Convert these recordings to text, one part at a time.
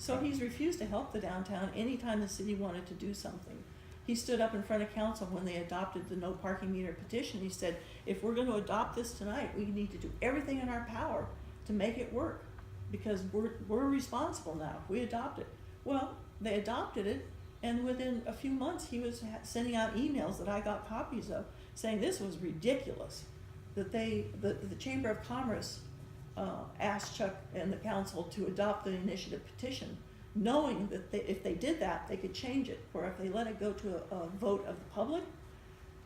So he's refused to help the downtown anytime the city wanted to do something. He stood up in front of council when they adopted the no parking meter petition. He said, if we're gonna adopt this tonight, we need to do everything in our power to make it work, because we're responsible now if we adopt it. Well, they adopted it, and within a few months he was sending out emails that I got copies of saying this was ridiculous, that the Chamber of Commerce asked Chuck and the council to adopt the initiative petition, knowing that if they did that, they could change it, or if they let it go to a vote of the public,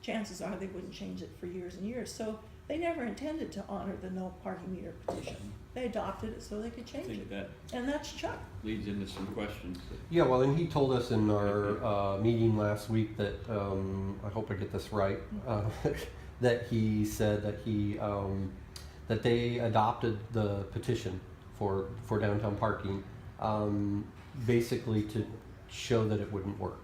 chances are they wouldn't change it for years and years. So they never intended to honor the no parking meter petition. They adopted it so they could change it. That and that's Chuck. leads into some questions. Yeah, well, and he told us in our meeting last week that, I hope I get this right, that he said that that they adopted the petition for downtown parking, basically to show that it wouldn't work.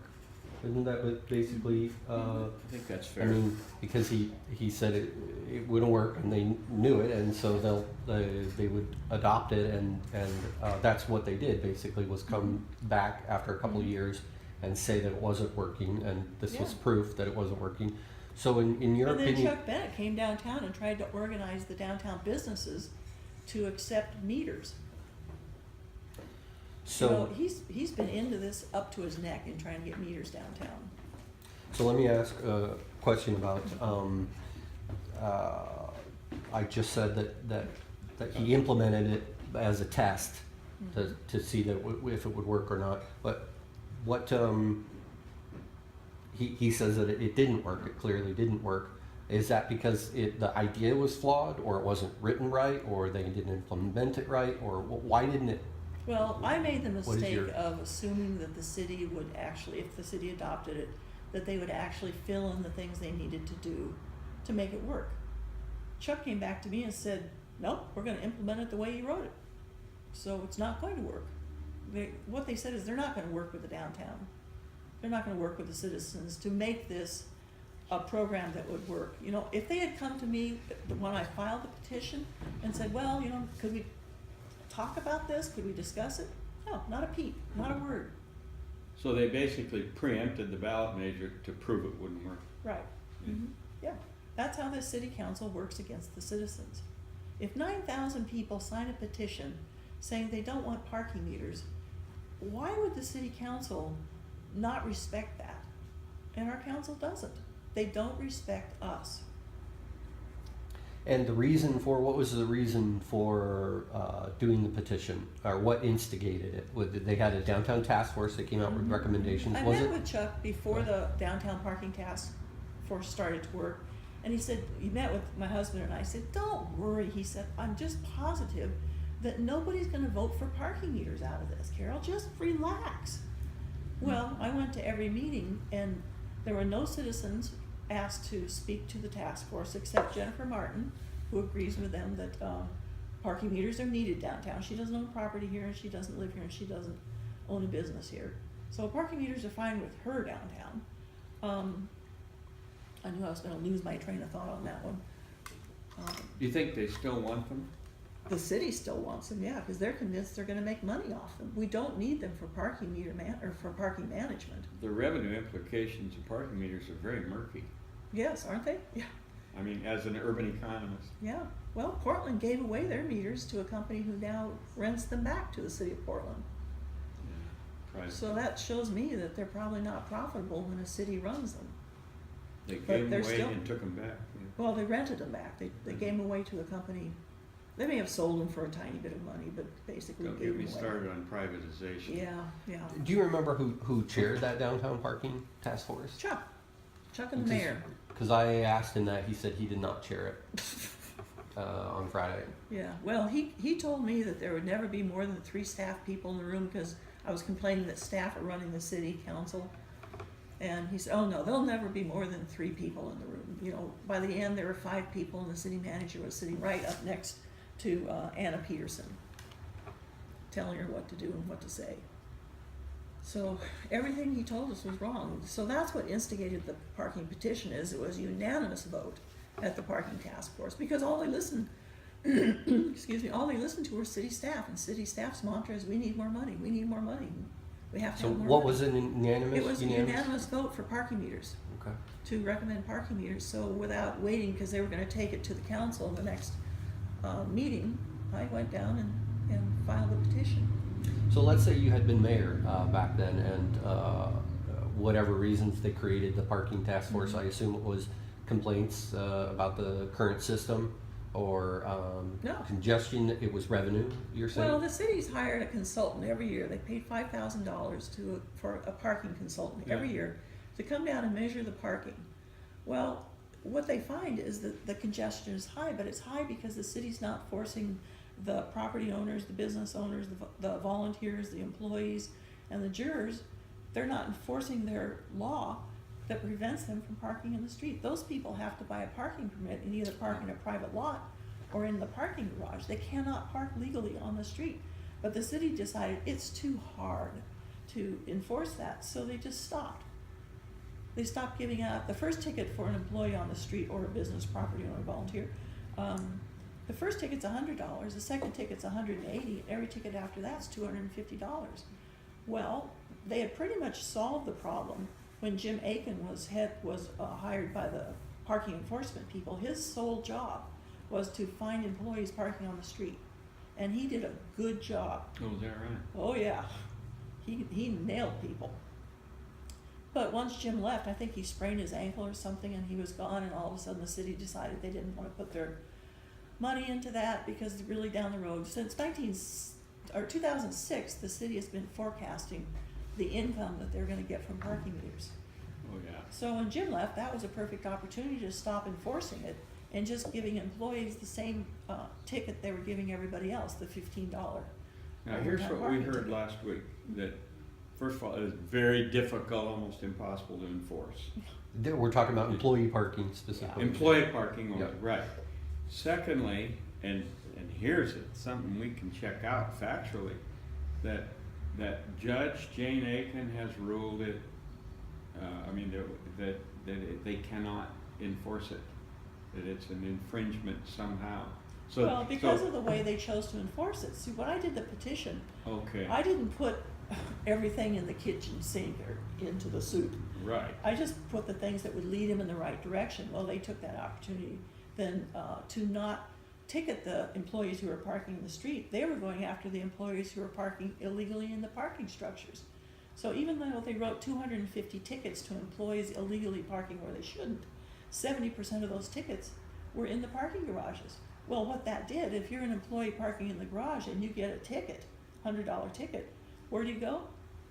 Isn't that what basically? I think that's fair. I mean, because he said it wouldn't work, and they knew it, and so they would adopt it, and that's what they did. Basically, was come back after a couple of years and say that it wasn't working, and this was proof that it wasn't working. So in your opinion, And then Chuck Bennett came downtown and tried to organize the downtown businesses to accept meters. so he's been into this up to his neck in trying to get meters downtown. So let me ask a question about, I just said that he implemented it as a test to see that if it would work or not. But what, he says that it didn't work, it clearly didn't work. Is that because the idea was flawed, or it wasn't written right, or they didn't implement it right, or why didn't it? Well, I made the mistake your- of assuming that the city would actually, if the city adopted it, that they would actually fill in the things they needed to do to make it work. Chuck came back to me and said, nope, we're gonna implement it the way you wrote it. So it's not going to work. What they said is they're not gonna work with the downtown. They're not gonna work with the citizens to make this a program that would work. You know, if they had come to me when I filed the petition and said, well, you know, could we talk about this? Could we discuss it? No, not a peep, not a word. So they basically preempted the ballot measure to prove it wouldn't work. Right. Mm-hmm. Yeah. That's how the city council works against the citizens. If 9,000 people sign a petition saying they don't want parking meters, why would the city council not respect that? And our council doesn't. They don't respect us. And what was the reason for doing the petition, or what instigated it? They had a downtown task force that came out with recommendations. I met with Chuck before the downtown parking task force started to work, and he said, he met with my husband and I said, don't worry. He said, I'm just positive that nobody's gonna vote for parking meters out of this, Carole, just relax. Well, I went to every meeting, and there were no citizens asked to speak to the task force except Jennifer Martin, who agrees with them that parking meters are needed downtown. She doesn't own property here, and she doesn't live here, and she doesn't own a business here. So parking meters are fine with her downtown. I knew I was gonna lose my train of thought on that one. Do you think they still want them? The city still wants them, yeah, because they're convinced they're gonna make money off them. We don't need them for parking for parking management. The revenue implications of parking meters are very murky. Yes, aren't they? Yeah. I mean, as an urban economist. Yeah. Well, Portland gave away their meters to a company who now rents them back to the city of Portland. Yeah, So that shows me that they're probably not profitable when a city runs them. They But gave them they're away still- and took them back. Well, they rented them back. They gave them away to a company. They may have sold them for a tiny bit of money, but basically Don't gave get them me away. started on privatization. Yeah, yeah. Do you remember who chaired that downtown parking task force? Chuck and the mayor. Because I asked him that, he said he did not chair it on Friday. Yeah, well, he told me that there would never be more than 3 staff people in the room because I was complaining that staff are running the city council. And he said, oh no, there'll never be more than 3 people in the room. You know, by the end there were 5 people, and the city manager was sitting right up next to Anna Peterson, telling her what to do and what to say. So everything he told us was wrong. So that's what instigated the parking petition. It was a unanimous vote at the parking task force, because all they listened excuse me, all they listened to were city staff, and city staff's mantra is, we need more money, we need more money. We have to So have more what money. was it, unanimous? It was a unanimous vote for parking meters, Okay. to recommend parking meters. So without waiting, because they were gonna take it to the council in the next meeting, I went down and filed a petition. So let's say you had been mayor back then, and whatever reasons they created the parking task force, Mhm. I assume it was complaints about the current system, or No. congestion, it was revenue, you're saying? Well, the city's hired a consultant every year. They paid $5,000 for a parking consultant every Yeah. year to come down and measure the parking. Well, what they find is that the congestion is high, but it's high because the city's not forcing the property owners, the business owners, the volunteers, the employees, and the jurors. They're not enforcing their law that prevents them from parking in the street. Those people have to buy a parking permit and either park in a private lot or in the parking garage. They cannot park legally on the street. But the city decided it's too hard to enforce that, so they just stopped. They stopped giving out the first ticket for an employee on the street or a business property owner volunteer. The first ticket's $100, the second ticket's $180, and every ticket after that's $250. Well, they had pretty much solved the problem when Jim Aiken was hired by the parking enforcement people. His sole job was to find employees parking on the street, and he did a good job. Oh, is that right? Oh yeah, he nailed people. But once Jim left, I think he sprained his ankle or something, and he was gone. And all of a sudden, the city decided they didn't want to put their money into that because really down the road, since 2006, the city has been forecasting the income that they're going to get from parking meters. Oh, yeah. So when Jim left, that was a perfect opportunity to stop enforcing it and just giving employees the same ticket they were giving everybody else, the $15. Now, here's overtime what we parking heard ticket. last week, that first of all, it is very difficult, almost impossible to enforce. We're talking about employee parking specifically. Employee parking only, Yep. right. Secondly, and here's it, something we can check out factually, that Judge Jane Aiken has ruled it, that they cannot enforce it, that it's an infringement somehow. So, Well, because of the way they chose to enforce it. See, when I did the petition, okay, I didn't put everything in the kitchen sink or into the soup. right, I just put the things that would lead them in the right direction. Well, they took that opportunity then to not ticket the employees who were parking in the street. They were going after the employees who were parking illegally in the parking structures. So even though they wrote 250 tickets to employees illegally parking where they shouldn't, 70% of those tickets were in the parking garages. Well, what that did, if you're an employee parking in the garage and you get a ticket, $100 ticket, where do you go?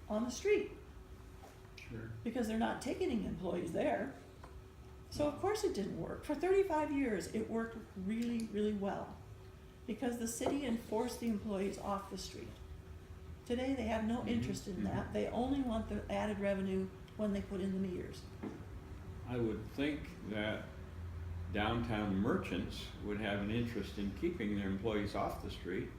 On the street, sure. because they're not ticketing employees there. So of course it didn't work. For 35 years, it worked really, really well because the city enforced the employees off the street. Today, they have no interest in that. They only want the added revenue when they put in the meters. I would think that downtown merchants would have an interest in keeping their employees off the street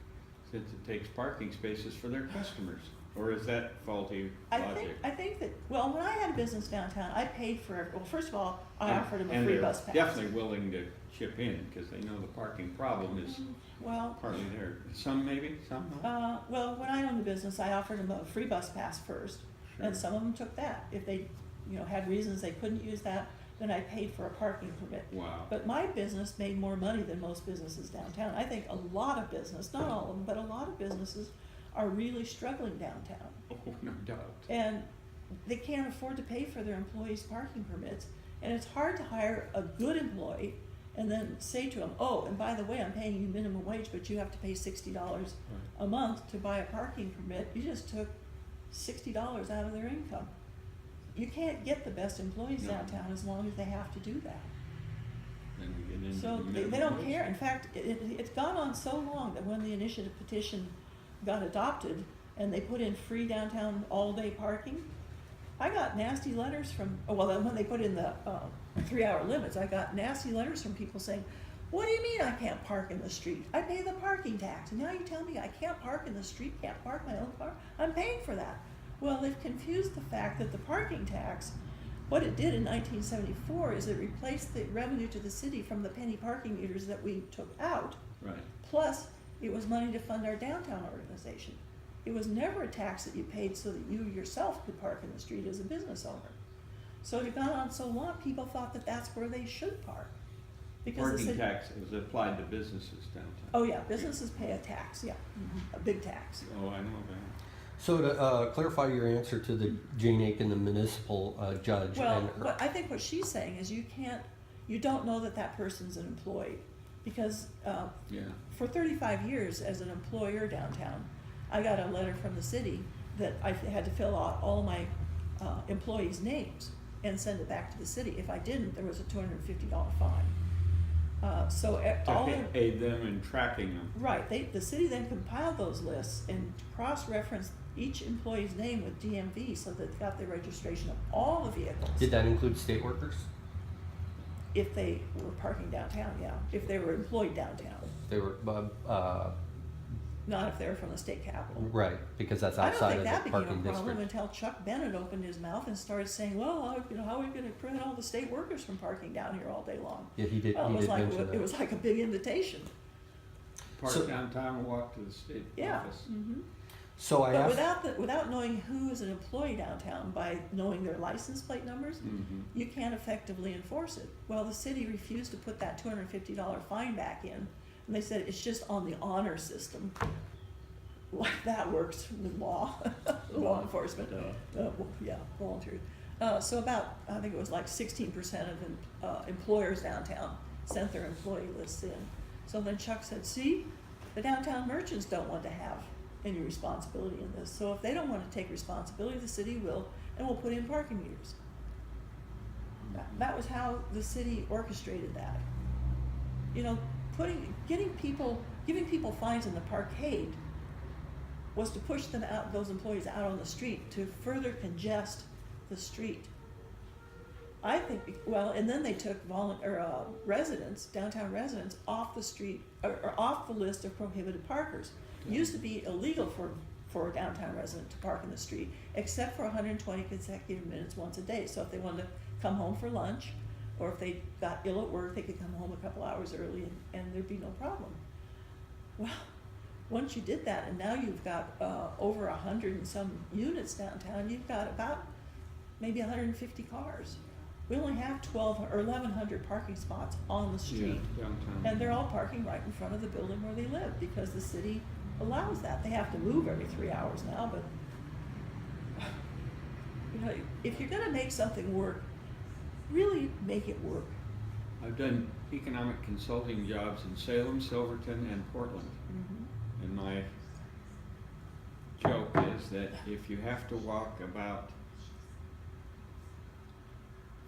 since it takes parking spaces for their customers. Or is that faulty logic? I think that, well, when I had a business downtown, I paid for, well, first of all, I offered them a And free they're bus pass. definitely willing to chip in because they know the parking problem is Well, partly there. Some maybe, some not. well, when I owned the business, I offered them a free bus pass first, and Sure. some of them took that. If they, had reasons they couldn't use that, then I paid for a parking permit. Wow. But my business made more money than most businesses downtown. I think a lot of business, not all of them, but a lot of businesses are really struggling downtown. Oh, no doubt. And they can't afford to pay for their employees' parking permits. And it's hard to hire a good employee and then say to them, oh, and by the way, I'm paying you minimum wage, but you have to pay $60 a month to buy a parking permit. You just took $60 out of their income. You can't get the best employees No. downtown as long as they have to do that. Then we get into So the they minimum don't wage. care. In fact, it's gone on so long that when the initiative petition got adopted and they put in free downtown all-day parking, I got nasty letters from, when they put in the 3-hour limits, I got nasty letters from people saying, what do you mean I can't park in the street? I pay the parking tax, and now you tell me I can't park in the street, can't park my own car? I'm paying for that. Well, they've confused the fact that the parking tax, what it did in 1974 is it replaced the revenue to the city from the penny parking meters that we took out Right. Plus, it was money to fund our downtown organization. It was never a tax that you paid so that you yourself could park in the street as a business owner. So it had gone on so long, people thought that that's where they should park. Because the Parking city, tax is applied to businesses downtown. oh yeah, businesses pay a tax, yeah, a big tax. Oh, I know that. So to clarify your answer to the Jane Aiken, the municipal judge, Well, and her, I think what she's saying is you don't know that that person's an employee. Because Yeah. for 35 years as an employer downtown, I got a letter from the city that I had to fill out all my employees' names and send it back to the city. If I didn't, there was a $250 fine. All To aid them in tracking them. right, the city then compiled those lists and cross-referenced each employee's name with DMV so that they got the registration of all the vehicles. did that include state workers? If they were parking downtown, yeah. If they were employed downtown, They were, not if they were from the state capitol. right, because that's I don't outside think of that the became a parking problem district. until Chuck Bennett opened his mouth and started saying, well, how are we gonna prevent all the state workers from parking down here all day long? Yeah, he did, Well, he did mention it that. was like a big invitation, Park So- downtown and walk to the state yeah. office. So I But asked, without knowing who is an employee downtown, by knowing their license plate numbers, Mhm. you can't effectively enforce it. Well, the city refused to put that $250 fine back in, and they said it's just on the honor system. Like that works with law, law enforcement. Yeah, volunteers. So about, I think it was like 16% of employers downtown sent their employee lists in. So then Chuck said, see, the downtown merchants don't want to have any responsibility in this. So if they don't want to take responsibility, the city will, and we'll put in parking meters. That was how the city orchestrated that. You know, giving people fines in the parkade was to push them out, those employees out on the street to further congest the street. I think, well, and then they took residents, downtown residents, off the street, or off the list of prohibited parkers. It used to be illegal for a downtown resident to park in the street, except for 120 consecutive minutes once a day. So if they wanted to come home for lunch, or if they got ill at work, they could come home a couple hours early and there'd be no problem. Well, once you did that, and now you've got over 100 and some units downtown, you've got about maybe 150 cars. We only have 1,200 or 1,100 parking spots on the street. Yeah, downtown. And they're all parking right in front of the building where they live, because the city allows that. They have to move every 3 hours now, but you know, if you're gonna make something work, really make it work. I've done economic consulting jobs in Salem, Silverton, and Portland. Mm-hmm. And my joke is that if you have to walk about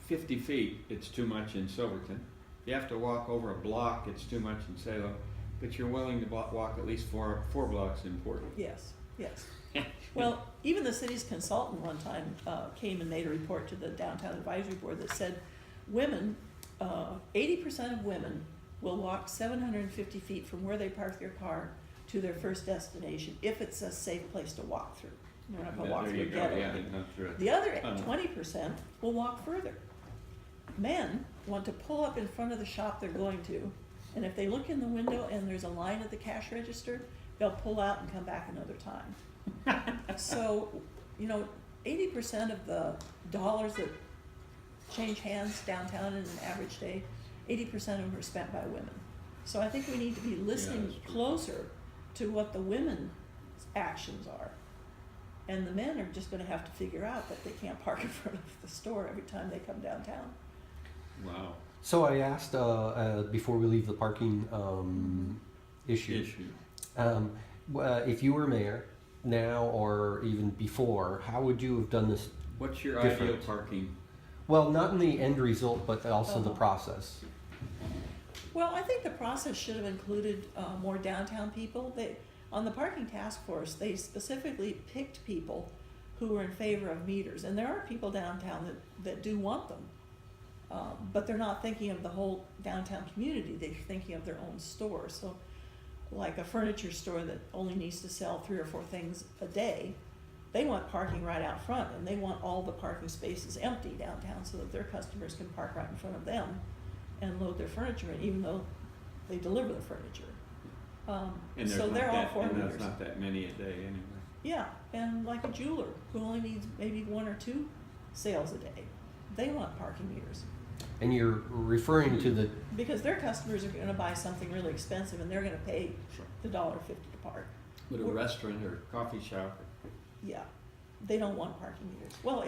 50 feet, it's too much in Silverton. If you have to walk over a block, it's too much in Salem. But you're willing to walk at least four blocks in Portland. Yes, yes. Well, even the city's consultant one time came and made a report to the Downtown Advisory Board that said women, 80% of women will walk 750 feet from where they park their car to their first destination if it's a safe place to walk through. You're not gonna walk There through you a go, ghetto. yeah, not through it. The other Tunnel. 20% will walk further. Men want to pull up in front of the shop they're going to, and if they look in the window and there's a line at the cash register, they'll pull out and come back another time. So, you know, 80% of the dollars that change hands downtown in an average day, 80% of them are spent by women. So I think we need to be listening that's true. closer to what the women's actions are. And the men are just gonna have to figure out that they can't park in front of the store every time they come downtown. Wow. so I asked before we leave the parking issue, if you were mayor now or even before, how would you have done this? What's your Different. ideal parking? Well, not in the end result, but also the Uh-huh. process. Well, I think the process should have included more downtown people. On the parking task force, they specifically picked people who were in favor of meters. And there are people downtown that do want them. But they're not thinking of the whole downtown community. They're thinking of their own store. So like a furniture store that only needs to sell 3 or 4 things a day, they want parking right out front, and they want all the parking spaces empty downtown so that their customers can park right in front of them and load their furniture in, even though they deliver the furniture. And So there's they're not all that, 4 and meters. that's not that many a day anyway. Yeah, and like a jeweler who only needs maybe 1 or 2 sales a day, they want parking meters. And you're referring to the, Because their customers are gonna buy something really expensive and they're gonna pay Sure. the $1.50 to park. But a We're- restaurant or coffee shop, Yeah, they don't want parking meters. Well,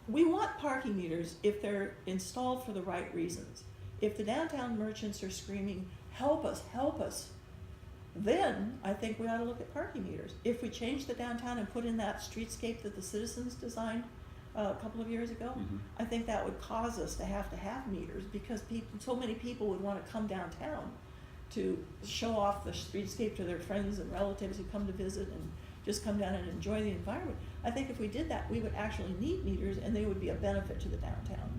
we want parking meters if they're installed for the right reasons. If the downtown merchants are screaming, help us, then I think we ought to look at parking meters. If we change the downtown and put in that streetscape that the citizens designed a couple of years ago, Mhm. I think that would cause us to have meters because so many people would want to come downtown to show off the streetscape to their friends and relatives who come to visit and just come down and enjoy the environment. I think if we did that, we would actually need meters and they would be a benefit to the downtown.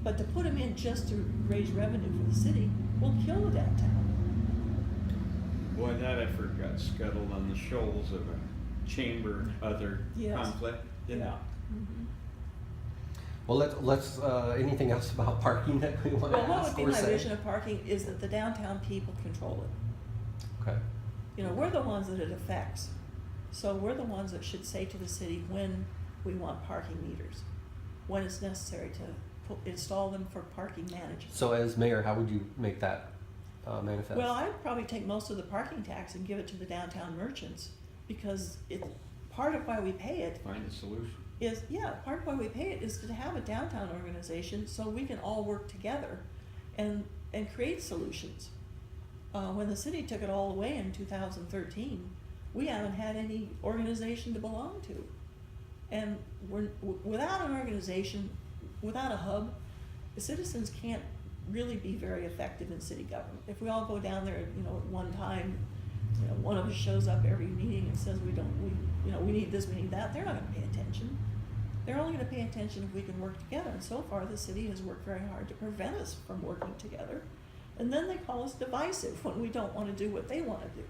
But to put them in just to raise revenue for the city will kill the downtown. boy, that effort got scuttled on the shoals of a chamber other Yes. conflict, didn't it? Yeah. Mhm. well, let's, anything else about parking that we want to Well, what would ask be or my say? vision of parking is that the downtown people control it. Okay, You know, we're the ones that it affects. So we're the ones that should say to the city when we want parking meters, when it's necessary to install them for parking management. so as mayor, how would you make that manifest? Well, I'd probably take most of the parking tax and give it to the downtown merchants, because part of why we pay it Find a solution. is, part of why we pay it is to have a downtown organization so we can all work together and create solutions. When the city took it all away in 2013, we haven't had any organization to belong to. And without an organization, without a hub, the citizens can't really be very effective in city government. If we all go down there, you know, at one time, you know, one of us shows up every meeting and says we need this, we need that, they're not gonna pay attention. They're only gonna pay attention if we can work together, and so far the city has worked very hard to prevent us from working together. And then they call us divisive when we don't wanna do what they wanna do.